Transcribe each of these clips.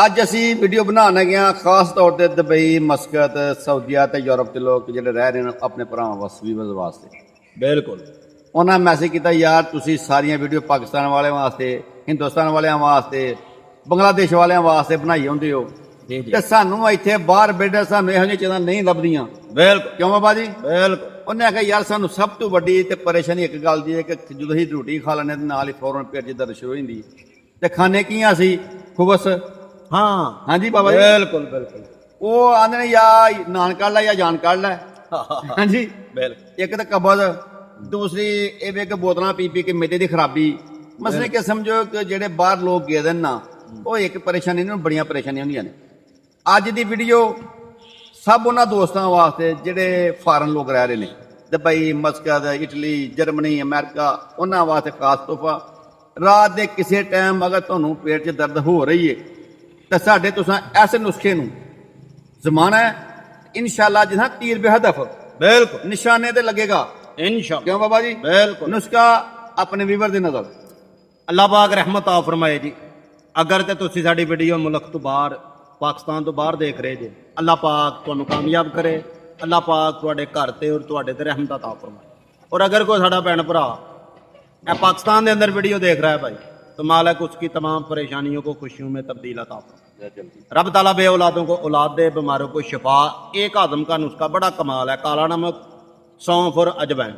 ਅੱਜ ਅਸੀਂ ਵੀਡੀਓ ਬਣਾਉਣ ਲੱਗੇ ਹਾਂ ਖਾਸ ਤੌਰ ਤੇ ਦੁਬਈ, ਮਸਕਤ, ਸਾਊਦੀਆ ਤੇ ਯੂਰਪ ਦੇ ਲੋਕ ਜਿਹੜੇ ਰਹਿ ਰਹੇ ਨੇ ਆਪਣੇ ਭਰਾਵਾਂ ਵਾਸਤੇ बिल्कुल ਉਹਨਾਂ ਮੈਸੇਜ ਕੀਤਾ ਯਾਰ ਤੁਸੀਂ ਸਾਰੀਆਂ ਵੀਡੀਓ ਪਾਕਿਸਤਾਨ ਵਾਲਿਆਂ ਵਾਸਤੇ, ਹਿੰਦੁਸਤਾਨ ਵਾਲਿਆਂ ਵਾਸਤੇ, ਬੰਗਲਾਦੇਸ਼ ਵਾਲਿਆਂ ਵਾਸਤੇ ਬਣਾਈ ਹੁੰਦੇ ਹੋ जी जी ਤੇ ਸਾਨੂੰ ਇੱਥੇ ਬਾਹਰ ਬੈਠੇ ਸਾਨੂੰ ਇਹੋ ਜਿਹੀਆਂ ਚੀਜ਼ਾਂ ਨਹੀਂ ਲੱਭਦੀਆਂ। बिल्कुल ਕਿਉਂ ਬਾਬਾ ਜੀ? बिल्कुल ਉਹਨੇ ਆਖਿਆ ਯਾਰ ਸਾਨੂੰ ਸਭ ਤੋਂ ਵੱਡੀ ਤੇ ਪਰੇਸ਼ਾਨੀ ਇੱਕ ਗੱਲ ਦੀ ਹੈ ਕਿ ਜਦੋਂ ਅਸੀਂ ਰੋਟੀ ਖਾ ਲੈਂਦੇ ਤੇ ਨਾਲ ਹੀ ਫੌਰਨ ਪੇਟ 'ਚ ਦਰਦ ਸ਼ੁਰੂ ਹੋ ਜਾਂਦੀ ਤੇ ਖਾਣੇ ਕੀ ਆ ਅਸੀਂ ਖੁਬਸ। हाँ ਹਾਂਜੀ ਬਾਬਾ ਜੀ, बिल्कुल बिल्कुल ਉਹ ਆਂਦੇ ਨੇ ਜਾਂ ਨਾਨ ਕੱਢ ਲੈ ਜਾਂ ਜਾਨ ਕੱਢ ਲੈ। ਹਾਂਜੀ, बिल्कुल ਇੱਕ ਤਾਂ ਕਬਜ਼, ਦੂਸਰੀ ਇਹ ਵੀ ਕਿ ਬੋਤਲਾਂ ਪੀ ਪੀ ਕੇ ਮਿੱਤੇ ਦੀ ਖਰਾਬੀ। ਮਸਲੇ ਕਿ ਸਮਝੋ ਕਿ ਜਿਹੜੇ ਬਾਹਰ ਲੋਕ ਗਏ ਦੇ ਨਾ ਉਹ ਇੱਕ ਪਰੇਸ਼ਾਨੀ ਨੂੰ ਬੜੀਆਂ ਪਰੇਸ਼ਾਨੀਆਂ ਹੁੰਦੀਆਂ ਨੇ। ਅੱਜ ਦੀ ਵੀਡੀਓ ਸਭ ਉਹਨਾਂ ਦੋਸਤਾਂ ਵਾਸਤੇ ਜਿਹੜੇ ਫਾਰਨ ਲੋਕ ਰਹਿ ਰਹੇ ਨੇ, ਦੁਬਈ, ਮਸਕਤ, ਇਟਲੀ, ਜਰਮਨੀ, ਅਮਰੀਕਾ, ਉਹਨਾਂ ਵਾਸਤੇ ਖਾਸ ਤੋਹਫਾ। ਰਾਤ ਦੇ ਕਿਸੇ ਟਾਈਮ ਅਗਰ ਤੁਹਾਨੂੰ ਪੇਟ 'ਚ ਦਰਦ ਹੋ ਰਹੀ ਹੈ ਤਾਂ ਸਾਡੇ ਤੁਸੀਂ ਐਸੇ ਨੁਸਖੇ ਨੂੰ ਜ਼ਮਾਨਾ ਹੈ ਇਨਸ਼ਾਅੱਲਾ ਜਿਹਾ ਤੀਰ ਬੇਹਦਫ बिल्कुल ਨਿਸ਼ਾਨੇ ਤੇ ਲੱਗੇਗਾ। इंशाअल्लाह ਕਿਉਂ ਬਾਬਾ ਜੀ? बिल्कुल ਨੁਸਖਾ ਆਪਣੇ ਵੀਵਰ ਦੀ ਨਜ਼ਰ। ਅੱਲਾਹ ਪਾਕ ਰਹਿਮਤ ਆ ਫਰਮਾਏ ਜੀ। ਅਗਰ ਤੇ ਤੁਸੀਂ ਸਾਡੀ ਵੀਡੀਓ ਮੁਲਕ ਤੋਂ ਬਾਹਰ, ਪਾਕਿਸਤਾਨ ਤੋਂ ਬਾਹਰ ਦੇਖ ਰਹੇ ਜੇ, ਅੱਲਾਹ ਪਾਕ ਤੁਹਾਨੂੰ ਕਾਮਯਾਬ ਕਰੇ। ਅੱਲਾਹ ਪਾਕ ਤੁਹਾਡੇ ਘਰ ਤੇ ਔਰ ਤੁਹਾਡੇ ਤੇ ਰਹਿਮਤ ਅਤਾ फरमाए। और अगर कोई साडा भैन भरा पाकिस्तान के अंदर वीडियो देख रहा है भाई, तो मालिक उसकी तमाम परेशानियों को खुशियों में तब्दील अता फरमाए। रब ताला बे औलादों को औलाद दे, बीमारों को शिफा। एक आदम का नुस्खा बड़ा कमाल है, काला नमक, सौंफ और अजवैन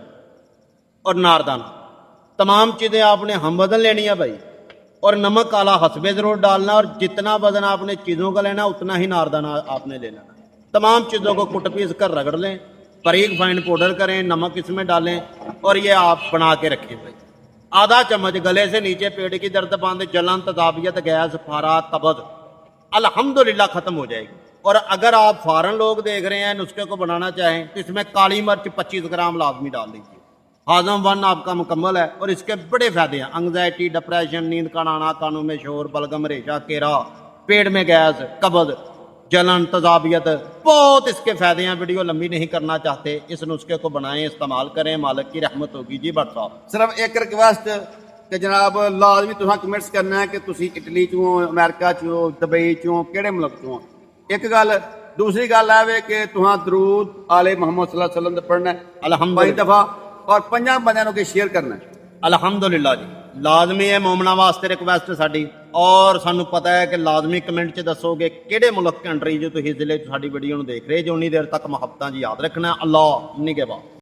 और नारदाना, तमाम चीज़ें आपने हम वजन लेनी है भाई। और नमक काला हसबे ज़रूर डालना, और जितना वजन आपने चीज़ों का लेना उतना ही नारदाना आपने ले लेना। तमाम चीज़ों को कुट पीस कर रगड़ लें, बारीक फाइन पाउडर करें, नमक इसमें डालें और ये आप बना के रखें भाई। आधा चम्मच गले से नीचे पेट की दर्द, बंद, जलन, तदाबियत, गैस, फारा, कब्ज अल्हम्दुलिल्लाह ख़त्म हो जाएगी। और अगर आप फॉरेन लोग देख रहे हैं, नुस्खे को बनाना चाहें, तो इसमें काली मिर्च 25 ग्राम लाजमी डाल दीजिए। हाजम वन आपका मुकम्मल है और इसके बड़े फायदे हैं। एंग्जाइटी, डिप्रेशन, नींद का ना आना, कानों में शोर, बलगम, रेशा, केरा, पेट में गैस, कब्ज, जलन, तजाबियत, बहुत इसके फायदे हैं। वीडियो लंबी नहीं करना चाहते, इस नुस्खे को बनाएं, इस्तेमाल करें, मालिक की रहमत होगी जी। भट्ट साहब सिर्फ एक रिक्वेस्ट कि जनाब लाजमी तुहां कमेंट्स करना है कि तुसी इटली चों, अमेरिका चों, दुबई चों, किहड़े मुल्क चों। एक गल, दूसरी गल है कि तुहां दरूद आले मोहम्मद सल्लल्लाहु अलैहि वसल्लम पढ़ना है अल्हम्दुलिल्लाह 5 दफा और 5 बंदियां को शेयर करना है। अल्हम्दुलिल्लाह जी, लाजमी है मोमना वास्ते रिक्वेस्ट साडी। और सानू पता है कि लाजमी कमेंट च दसोगे किहड़े मुल्क कंट्री जो तुसीं जिले साडी वीडियो नूं देख रहे जो, उन्नी देर तक मुहब्बतां जी याद रखना। अल्लाह निगहबान।